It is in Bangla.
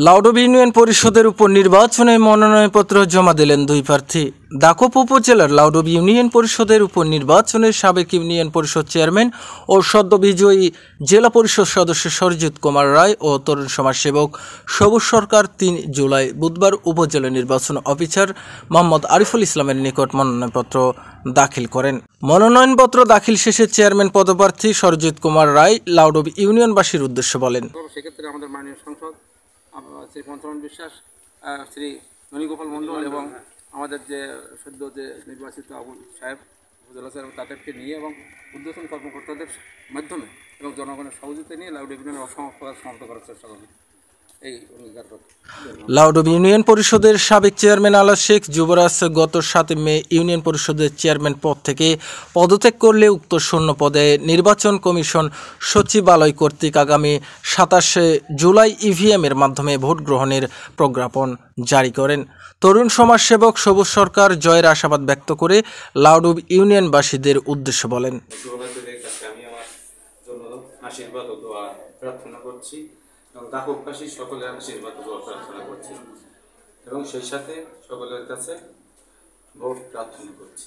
লাউডব ইউনিয়ন পরিষদের উপনির্বাচনে মনোনয়নপত্র জমা দিলেন দুই প্রার্থী। দাকোপ উপজেলার লাউডব ইউনিয়ন পরিষদের উপনির্বাচনে সাবেক ইউনিয়ন পরিষদ চেয়ারম্যান ও সদ্য বিজয়ী জেলা পরিষদ সদস্য সরজিৎ কুমার রায় ও তরুণ সমাজসেবক সবুজ সরকার ৩ জুলাই বুধবার উপজেলা নির্বাচন অফিসার মোহাম্মদ আরিফুল ইসলামের নিকট মনোনয়নপত্র দাখিল করেন। মনোনয়নপত্র দাখিল শেষে চেয়ারম্যান পদপ্রার্থী সরজিৎ কুমার রায় লাউডব ইউনিয়নবাসীর উদ্দেশ্যে বলেন, সেক্ষেত্রে আমাদের মাননীয় সংসদ শ্রী পঞ্চমন বিশ্বাস, শ্রী ননীগোপাল মণ্ডল এবং আমাদের যে সদ্য যে নির্বাচিত আবুল সাহেব উপজেলা সাহেব তাদেরকে নিয়ে এবং উদ্বোধন কর্মকর্তাদের মাধ্যমে এবং জনগণের সহযোগিতা নিয়ে লাউডব ইউনিয়নের সমাপ্ত করার চেষ্টা করবে। লাউডব ইউনিয়ন পরিষদের সাবেক চেয়ারম্যান আলা শেখ যুবরাজ গত ৭ মে ইউনিয়ন পরিষদের চেয়ারম্যান পদ থেকে পদত্যাগ করলে উক্ত শূন্য পদে নির্বাচন কমিশন সচিবালয় কর্তৃক আগামী ২৭ জুলাই ইভিএমের মাধ্যমে ভোট গ্রহণের প্রজ্ঞাপন জারি করেন। তরুণ সমাজসেবক সবুজ সরকার জয়ের আশাবাদ ব্যক্ত করে লাউডব ইউনিয়নবাসীদের উদ্দেশ্যে বলেন, আশীর্বাদ ও দোয়া প্রার্থনা করছি এবং দাকোপবাসী সকলের আশীর্বাদ ও দোয়া প্রার্থনা করছি এবং সেই সাথে সকলের কাছে ভোট প্রার্থনা করছি।